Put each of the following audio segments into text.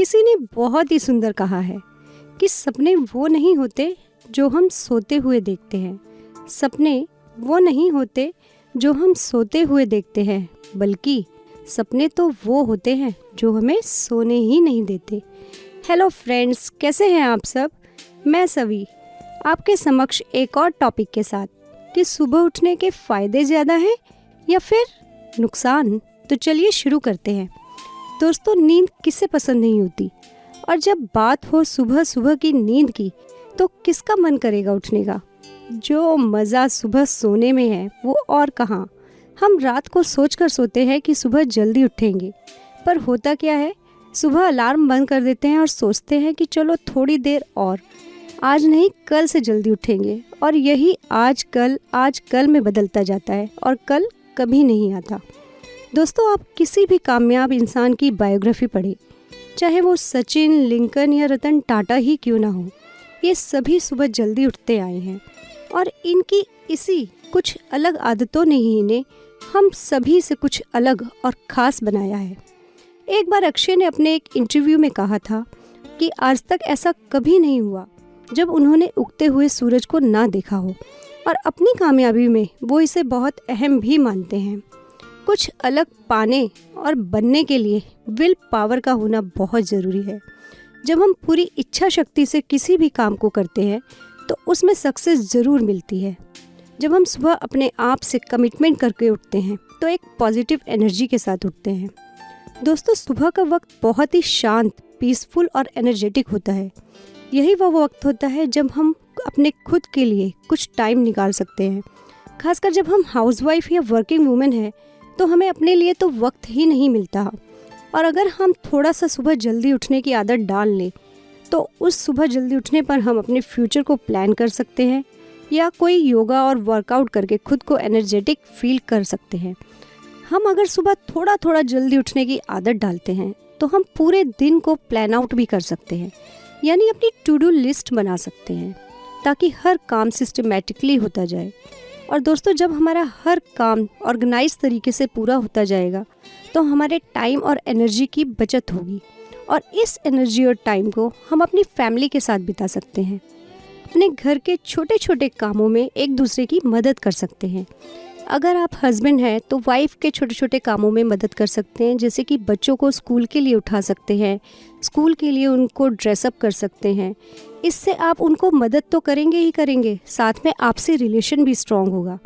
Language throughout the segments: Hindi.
किसी ने बहुत ही सुंदर कहा है कि सपने वो नहीं होते जो हम सोते हुए देखते हैं। सपने वो नहीं होते जो हम सोते हुए देखते हैं, बल्कि सपने तो वो होते हैं जो हमें सोने ही नहीं देते। हेलो फ्रेंड्स, कैसे हैं आप सब? मैं सवी आपके समक्ष एक और टॉपिक के साथ कि सुबह उठने के फ़ायदे ज़्यादा हैं या फिर नुकसान। तो चलिए शुरू करते हैं। दोस्तों, नींद किसे पसंद नहीं होती, और जब बात हो सुबह सुबह की नींद की तो किसका मन करेगा उठने का। जो मज़ा सुबह सोने में है वो और कहाँ। हम रात को सोच कर सोते हैं कि सुबह जल्दी उठेंगे, पर होता क्या है, सुबह अलार्म बंद कर देते हैं और सोचते हैं कि चलो थोड़ी देर और, आज नहीं कल से जल्दी उठेंगे। और यही आज कल में बदलता जाता है और कल कभी नहीं आता। दोस्तों, आप किसी भी कामयाब इंसान की बायोग्राफी पढ़ें, चाहे वो सचिन, लिंकन या रतन टाटा ही क्यों ना हो, ये सभी सुबह जल्दी उठते आए हैं और इनकी इसी कुछ अलग आदतों ने ही इन्हें हम सभी से कुछ अलग और ख़ास बनाया है। एक बार अक्षय ने अपने एक इंटरव्यू में कहा था कि आज तक ऐसा कभी नहीं हुआ जब उन्होंने उगते हुए सूरज को ना देखा हो, और अपनी कामयाबी में वो इसे बहुत अहम भी मानते हैं। कुछ अलग पाने और बनने के लिए विल पावर का होना बहुत ज़रूरी है। जब हम पूरी इच्छा शक्ति से किसी भी काम को करते हैं तो उसमें सक्सेस ज़रूर मिलती है। जब हम सुबह अपने आप से कमिटमेंट करके उठते हैं तो एक पॉजिटिव एनर्जी के साथ उठते हैं। दोस्तों, सुबह का वक्त बहुत ही शांत, पीसफुल और एनर्जेटिक होता है। यही वो वक्त होता है जब हम अपने खुद के लिए कुछ टाइम निकाल सकते हैं। खासकर जब हम हाउसवाइफ या वर्किंग वूमेन हैं तो हमें अपने लिए तो वक्त ही नहीं मिलता। और अगर हम थोड़ा सा सुबह जल्दी उठने की आदत डाल लें तो उस सुबह जल्दी उठने पर हम अपने फ्यूचर को प्लान कर सकते हैं, या कोई योगा और वर्कआउट करके खुद को एनर्जेटिक फील कर सकते हैं। हम अगर सुबह थोड़ा थोड़ा जल्दी उठने की आदत डालते हैं तो हम पूरे दिन को प्लान आउट भी कर सकते हैं, यानी अपनी टू डू लिस्ट बना सकते हैं, ताकि हर काम सिस्टमेटिकली होता जाए। और दोस्तों, जब हमारा हर काम ऑर्गेनाइज तरीके से पूरा होता जाएगा तो हमारे टाइम और एनर्जी की बचत होगी, और इस एनर्जी और टाइम को हम अपनी फैमिली के साथ बिता सकते हैं। अपने घर के छोटे छोटे कामों में एक दूसरे की मदद कर सकते हैं। अगर आप हस्बैंड हैं तो वाइफ के छोटे छोटे कामों में मदद कर सकते हैं, जैसे कि बच्चों को स्कूल के लिए उठा सकते हैं, स्कूल के लिए उनको ड्रेसअप कर सकते हैं। इससे आप उनको मदद तो करेंगे ही करेंगे, साथ में आपसे रिलेशन भी स्ट्रॉन्ग होगा।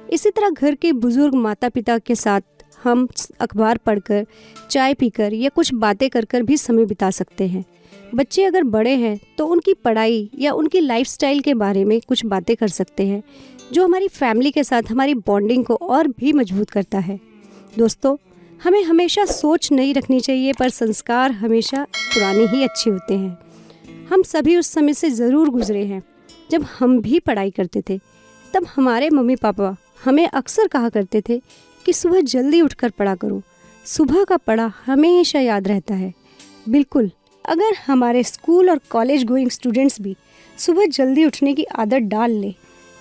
इसी तरह घर के बुज़ुर्ग माता पिता के साथ हम अखबार पढ़कर, चाय पीकर या कुछ बातें कर कर भी समय बिता सकते हैं। बच्चे अगर बड़े हैं तो उनकी पढ़ाई या उनकी लाइफस्टाइल के बारे में कुछ बातें कर सकते हैं, जो हमारी फैमिली के साथ हमारी बॉन्डिंग को और भी मजबूत करता है। दोस्तों, हमें हमेशा सोच नई रखनी चाहिए, पर संस्कार हमेशा पुराने ही अच्छे होते हैं। हम सभी उस समय से ज़रूर गुजरे हैं जब हम भी पढ़ाई करते थे। तब हमारे मम्मी पापा हमें अक्सर कहा करते थे कि सुबह जल्दी उठकर पढ़ा करो, सुबह का पढ़ा हमेशा याद रहता है। बिल्कुल, अगर हमारे स्कूल और कॉलेज गोइंग स्टूडेंट्स भी सुबह जल्दी उठने की आदत डाल लें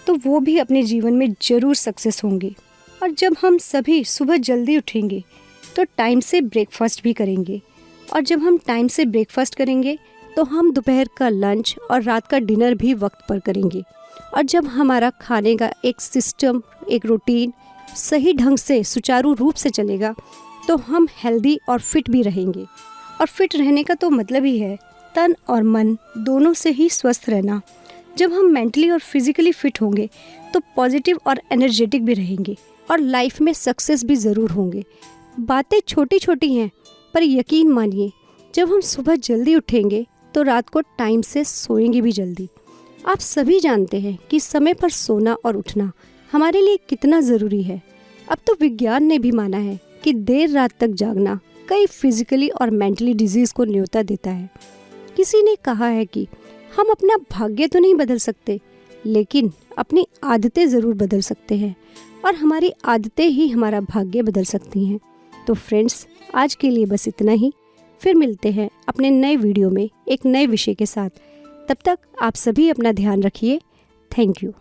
तो वो भी अपने जीवन में ज़रूर सक्सेस होंगे। और जब हम सभी सुबह जल्दी उठेंगे तो टाइम से ब्रेकफास्ट भी करेंगे, और जब हम टाइम से ब्रेकफास्ट करेंगे तो हम दोपहर का लंच और रात का डिनर भी वक्त पर करेंगे। और जब हमारा खाने का एक सिस्टम, एक रूटीन सही ढंग से सुचारू रूप से चलेगा तो हम हेल्दी और फिट भी रहेंगे। और फिट रहने का तो मतलब ही है तन और मन दोनों से ही स्वस्थ रहना। जब हम मेंटली और फिजिकली फिट होंगे तो पॉजिटिव और एनर्जेटिक भी रहेंगे, और लाइफ में सक्सेस भी ज़रूर होंगे। बातें छोटी छोटी हैं, पर यकीन मानिए, जब हम सुबह जल्दी उठेंगे तो रात को टाइम से सोएंगे भी जल्दी। आप सभी जानते हैं कि समय पर सोना और उठना हमारे लिए कितना ज़रूरी है। अब तो विज्ञान ने भी माना है कि देर रात तक जागना कई फिजिकली और मेंटली डिजीज़ को न्योता देता है। किसी ने कहा है कि हम अपना भाग्य तो नहीं बदल सकते, लेकिन अपनी आदतें ज़रूर बदल सकते हैं, और हमारी आदतें ही हमारा भाग्य बदल सकती हैं। तो फ्रेंड्स, आज के लिए बस इतना ही। फिर मिलते हैं अपने नए वीडियो में एक नए विषय के साथ। तब तक आप सभी अपना ध्यान रखिए। Thank you.